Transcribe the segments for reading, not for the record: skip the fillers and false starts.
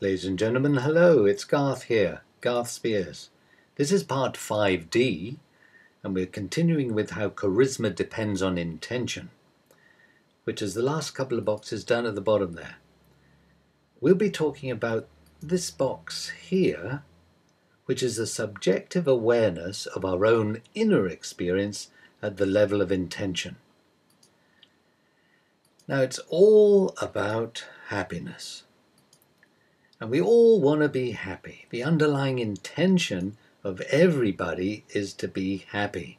Ladies and gentlemen, hello, it's Garth here, Garth Spears. This is part 5D, and we're continuing with how charisma depends on intention, which is the last couple of boxes down at the bottom there. We'll be talking about this box here, which is the subjective awareness of our own inner experience at the level of intention. Now, it's all about happiness. And we all want to be happy. The underlying intention of everybody is to be happy.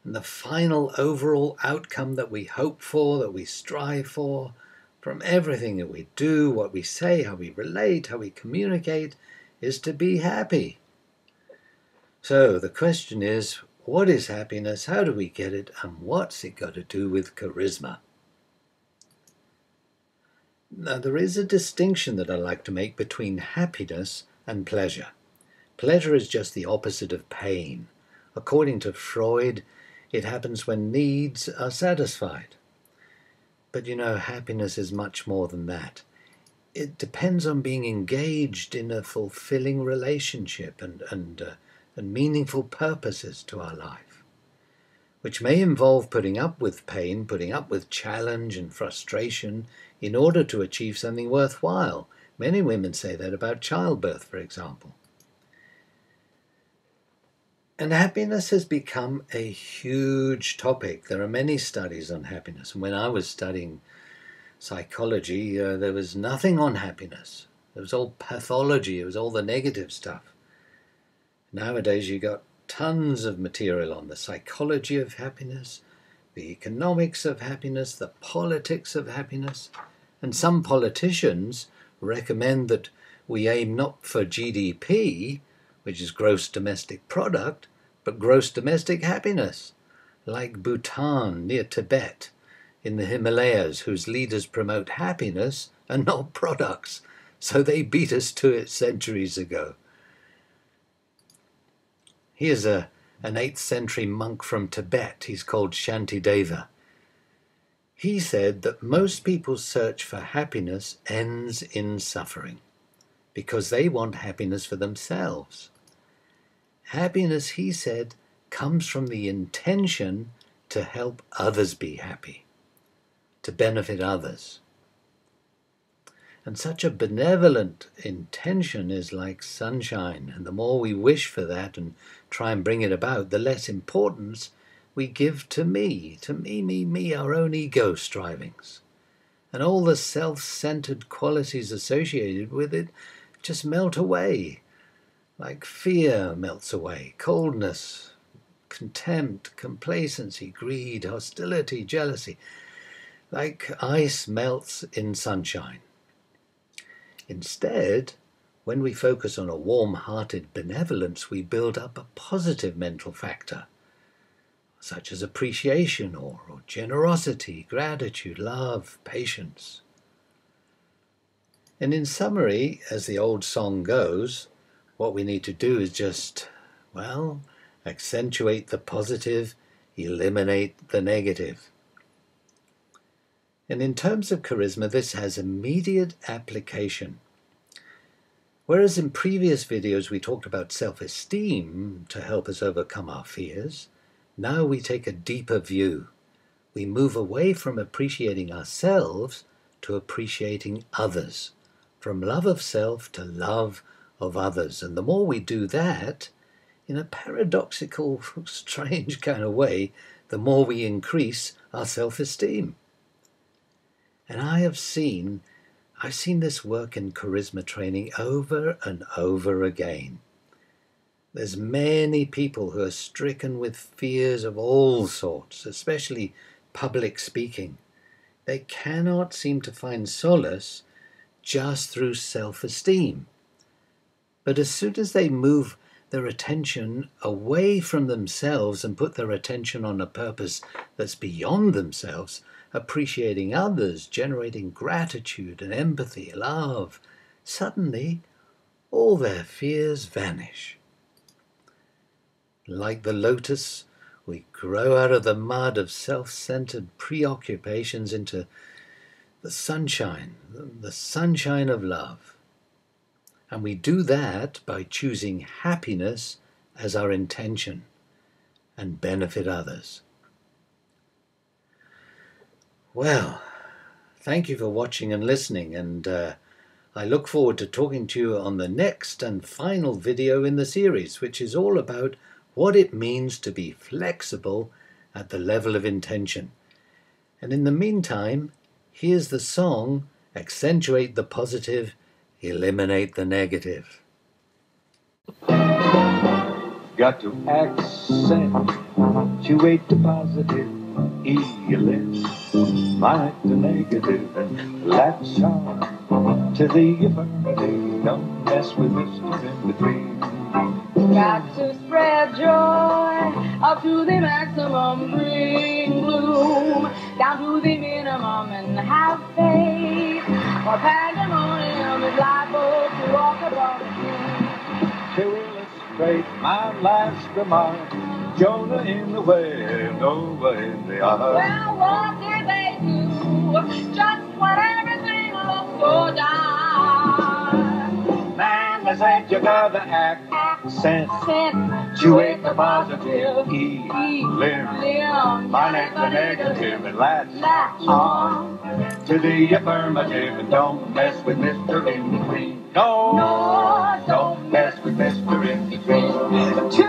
And the final overall outcome that we hope for, that we strive for, from everything that we do, what we say, how we relate, how we communicate, is to be happy. So the question is, what is happiness? How do we get it? And what's it got to do with charisma? Now, there is a distinction that I like to make between happiness and pleasure. Pleasure is just the opposite of pain. According to Freud, it happens when needs are satisfied. But you know, happiness is much more than that. It depends on being engaged in a fulfilling relationship and meaningful purposes to our life, which may involve putting up with pain, putting up with challenge and frustration in order to achieve something worthwhile. Many women say that about childbirth, for example. And happiness has become a huge topic. There are many studies on happiness. And when I was studying psychology, there was nothing on happiness. It was all pathology. It was all the negative stuff. Nowadays, you got tons of material on the psychology of happiness, the economics of happiness, the politics of happiness. And some politicians recommend that we aim not for GDP, which is gross domestic product, but gross domestic happiness, like Bhutan near Tibet in the Himalayas, whose leaders promote happiness and not products. So they beat us to it centuries ago. Here's an 8th century monk from Tibet. He's called Shantideva. He said that most people's search for happiness ends in suffering because they want happiness for themselves. Happiness, he said, comes from the intention to help others be happy, to benefit others. And such a benevolent intention is like sunshine, and the more we wish for that and try and bring it about, the less importance we give to me, our own ego strivings. And all the self-centered qualities associated with it just melt away, like fear melts away, coldness, contempt, complacency, greed, hostility, jealousy, like ice melts in sunshine. Instead, when we focus on a warm-hearted benevolence, we build up a positive mental factor, such as appreciation or generosity, gratitude, love, patience. And in summary, as the old song goes, what we need to do is just, accentuate the positive, eliminate the negative. And in terms of charisma, this has immediate application. Whereas in previous videos we talked about self-esteem to help us overcome our fears, now we take a deeper view. We move away from appreciating ourselves to appreciating others, from love of self to love of others. And the more we do that, in a paradoxical, strange kind of way, the more we increase our self-esteem. And I've seen this work in charisma training over and over again. There's many people who are stricken with fears of all sorts, especially public speaking. They cannot seem to find solace just through self-esteem. But as soon as they move their attention away from themselves and put their attention on a purpose that's beyond themselves, appreciating others, generating gratitude and empathy, love, suddenly all their fears vanish. Like the lotus, we grow out of the mud of self-centered preoccupations into the sunshine of love. And we do that by choosing happiness as our intention and benefit others. Well, thank you for watching and listening, and I look forward to talking to you on the next and final video in the series, which is all about what it means to be flexible at the level of intention. And in the meantime, here's the song, Accentuate the Positive, Eliminate the Negative. Got to accentuate the positive, eliminate the negative, and latch on to the affirmative. Don't mess with Mr. In Between. Got to spread joy up to the maximum, bring gloom down to the minimum, and have faith, or pandemonium is liable to walk above the stream. To illustrate my last remark, Jonah in the whale, Noah in the ark. Well, what did they do just when everything looked so dark? Man, they said you gotta accentuate the positive, eliminate the negative, and latch on to the affirmative, and don't mess with Mr. In Between. No, don't mess with Mr. In Between. To